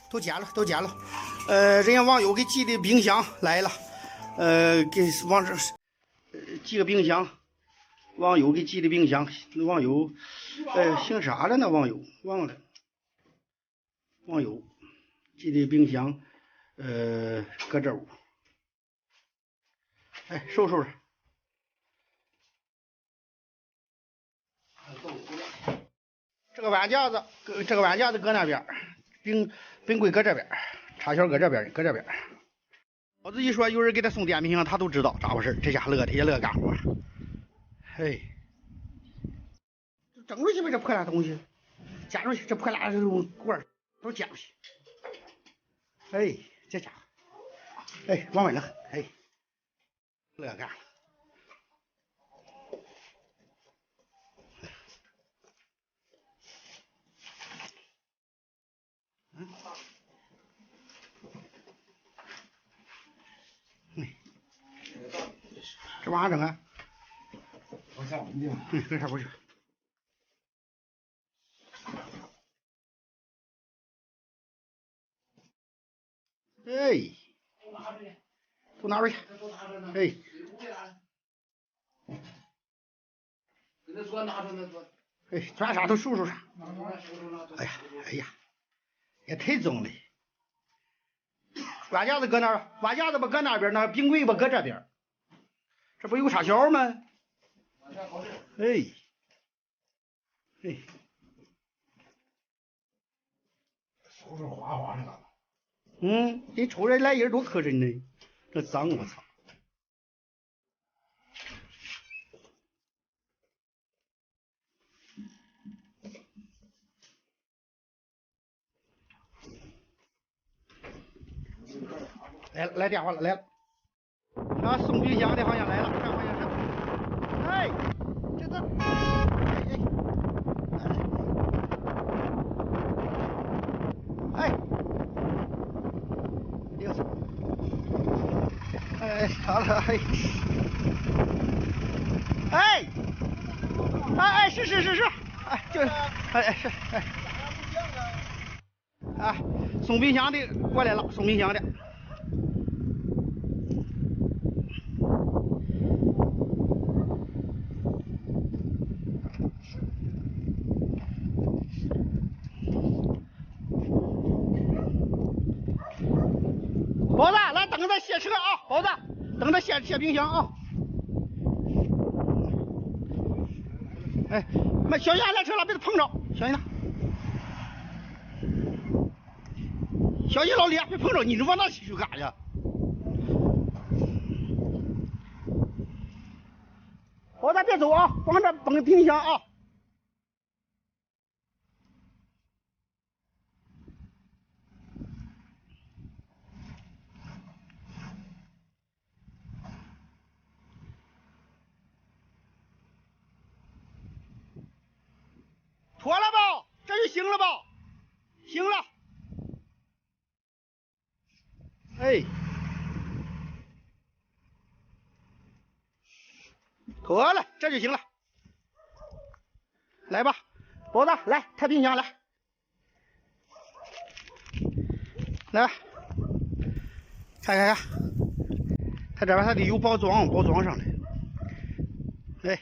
都捡了，都捡了。人家网友给寄的冰箱来了，给往这寄个冰箱，网友给寄的冰箱，网友姓啥了呢？网友忘了，网友寄的冰箱，搁这屋，哎，收拾。这个碗架子搁那边，冰柜搁这边，插销搁这边，搁这边。老子一说有人给他送电冰箱，他都知道咋回事。这家乐的也乐干活。嘿，整出去吧，这破烂东西，捡出去，这破烂这种罐都捡出去。哎，这家伙，哎，往外扔，哎，乐干了。这往哪整啊？往下稳定。搁这过去。哎，都拿出去。哎。哎，抓啥都收拾上。哎呀，哎呀，也太重了。碗架子搁那儿，碗架子不搁那边，那冰柜不搁这边。这不有插销吗？哎，哎，手是哗哗的。这抽人来人多磕碜呢，这脏我操！来电话了，来了。啊，送冰箱的好像来了，这好像是。哎，这个，哎，又是，哎，好了，哎，哎，哎，是，哎，就，哎是，哎，啊，送冰箱的过来了，送冰箱的。包子，来等着卸车啊！包子，等着卸冰箱啊！哎，小心来车了，别碰着，小心点。小心老李，别碰着你，往哪去干去？包子别走啊，往这崩冰箱啊！妥了吧？这就行了吧？行了。哎，妥了，这就行了。来吧，包子，来抬冰箱来。来吧，看，他这边还得有包装上来。哎，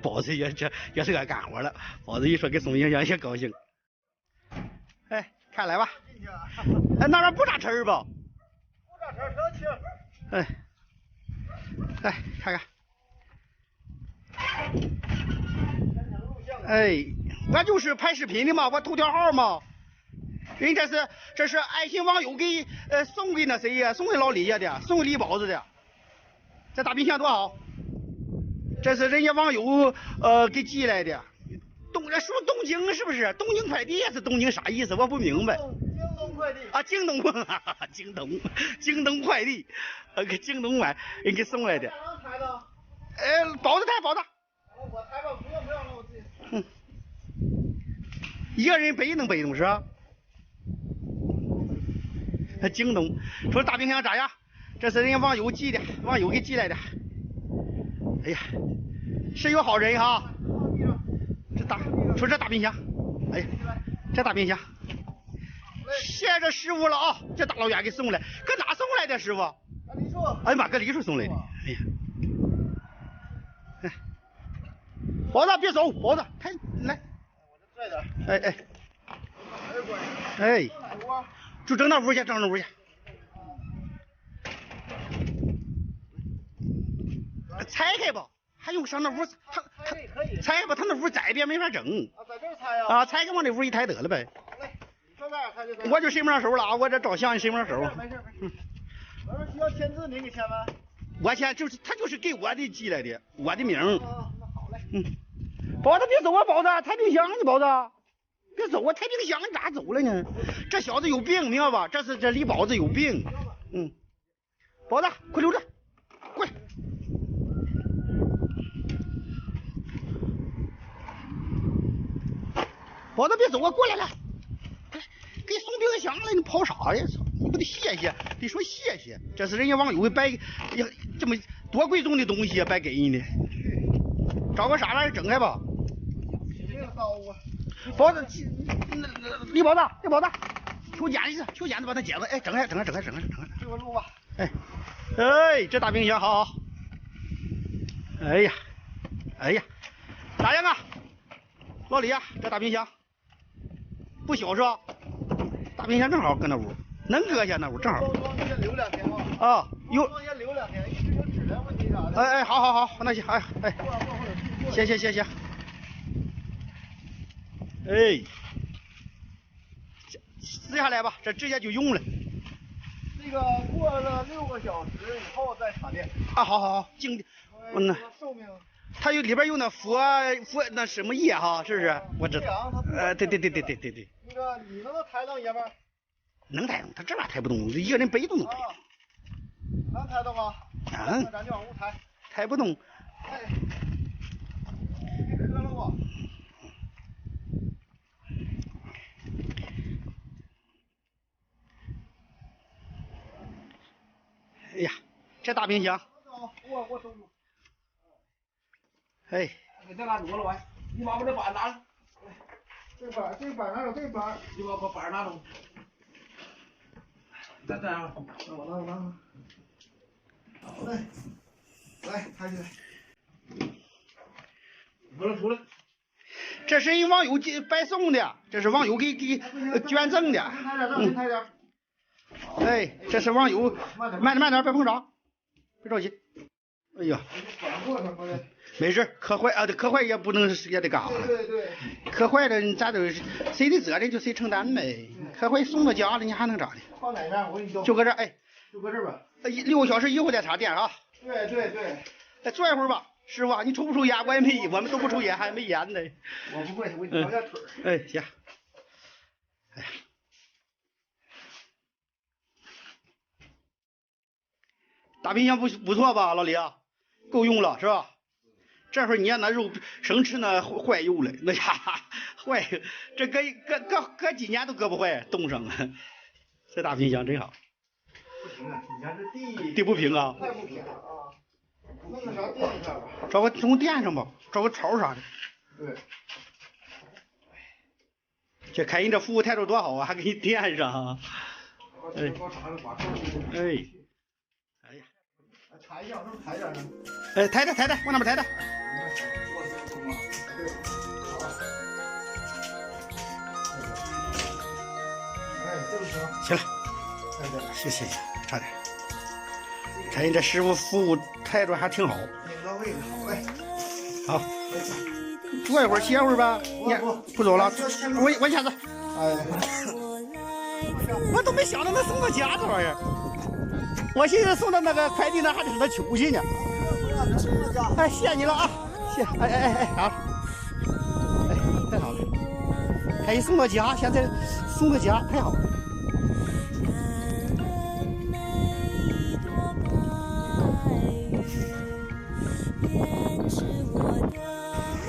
包子也是个干活的，包子一说给送冰箱也高兴。哎，看来吧，哎那边不扎车吧？不扎车，小气。哎，来看。哎，我就是拍视频的嘛，我头条号嘛。人这是爱心网友给送给那谁呀？送给老李家的，送给李包子的。这大冰箱多好，这是人家网友给寄来的。说东京是不是？东京快递也是东京啥意思？我不明白。京东快递啊，京东快递，给京东买人给送来的。包子抬。我抬吧，不用了，我自己。一个人背能背动是吧？京东说大冰箱咋样？这是人家网友寄的，网友给寄来的。哎呀，是有好人哈。这大冰箱，哎呀，这大冰箱，谢这师傅了啊！这大老远给送来，搁哪送来的师傅？李叔。哎呀妈，搁李处送来的。哎呀，哎，包子别走，包子，太来。我这拽点。哎哎。哎。就整那屋去，整那屋去。拆开吧，还用上那屋？他拆开吧，他那屋窄边没法整。啊，在这儿拆呀？啊，拆开往那屋一抬得了呗。来，你说咋拆就咋。我就伸不上手了啊，我这照相伸不上手。没事。我说需要签字，您给签吗？我签就是他就是给我的寄来的，我的名。啊，那好嘞。包子别走啊，包子，抬冰箱呢，包子，别走啊，抬冰箱你咋走了呢？这小子有病，明白吧？这李包子有病。包子快溜着，过来。包子别走啊，过来了，给送冰箱了，你跑啥呀？操，你不得谢谢，得说谢谢，这是人家网友白这么多贵重的东西白给人的，找个啥玩意整开吧。包子，李包子，求剪子把它剪子，哎，整开。这个录吧。哎，这大冰箱好。哎呀，咋样啊？老李啊，这大冰箱不小是吧？大冰箱正好搁那屋，能搁下那屋正好。包装先留2天吧。啊，有。包装先留2天，一直有质量问题啥的。哎，好，那行，哎，行。哎，撕下来吧，这直接就用了。这个过了6个小时以后再插电。啊，好，经典。寿命。它有里边有那佛那什么液哈，是不是？我知道。对。那个你能抬动爷们儿？能抬动，他这玩意抬不动，一个人背都能抬。能抬动吗？那咱就往屋抬。抬不动。哎，你磕了不？哎呀，这大冰箱。我收住。哎，给这拿住了喂，你把我这板拿来。这板哪有？这板。你把板拿走。再这样。我拿。好嘞，来抬起来。出来。这是人网友白送的，这是网友给捐赠的。抬点。哎，这是网友，慢点，别碰着，别着急。哎呀。没事，磕坏也不能也得干。对。磕坏了咱都谁的责任就谁承担呗。磕坏送到家了，你还能咋的？放哪边？我给你叫。就搁这，哎。就搁这吧。6个小时以后再插电啊。对。再坐一会儿吧，师傅，你抽不抽烟？我们都不抽烟，还没烟呢。我不会，我调下腿。哎，行。哎呀。大冰箱不错吧，老李啊，够用了是吧？这会儿你看那肉生吃那坏肉了，那家坏，这搁几年都搁不坏，冻上了。这大冰箱真好。不行啊，你家这地不平啊。太不平了啊！弄个啥垫一下吧。找个从垫上吧，找个槽啥的。对。这看人这服务态度多好啊，还给你垫上。哎呀。抬一下，能抬点呢。哎，抬的，往那边抬的。行了，谢，差点。看人这师傅服务态度还挺好。到位，好嘞。好，坐一会儿歇会儿吧。不走了，我签字。哎，我都没想到能送到家这玩意儿。我寻思送到那个快递那还得让他取去呢。哎，谢谢你了啊，谢，哎，好，哎，太好了，还一送到家，现在送到家太好了。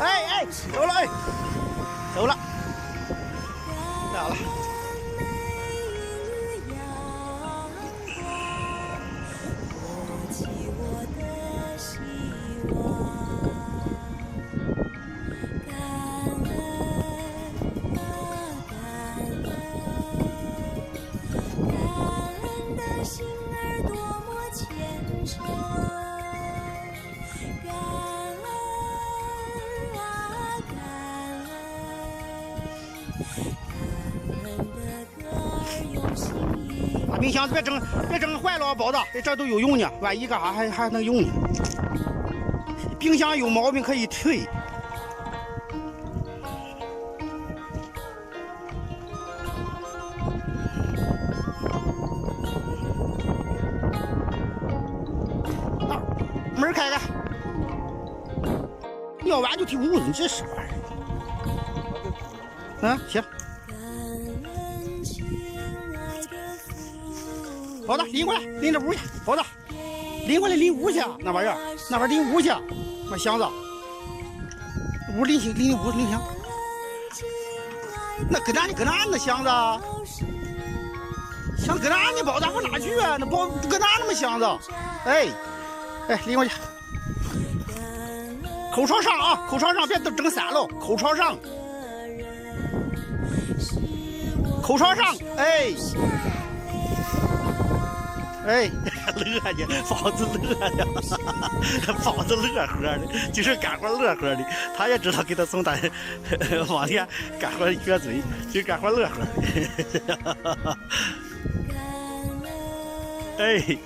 哎，走了，走了，太好了。大冰箱别整坏了，包子，这都有用呢，万一干啥还能用呢。冰箱有毛病可以退。门开开，要完就提屋子，你这啥玩意儿？行。包子拎过来，拎着屋去。包子，拎过来拎屋去，那玩意儿，拎屋去，那箱子，屋拎屋拎箱。那搁哪那箱子？箱搁哪呢？包子往哪去啊？那包搁哪那么箱子？哎，拎过去。口朝上啊，口朝上，别整散了，口朝上。口朝上，哎，乐呢，包子乐呢，包子乐呵的，就是干活乐呵的，他也知道给他送单，往里干活撅嘴，就干活乐呵的，哎。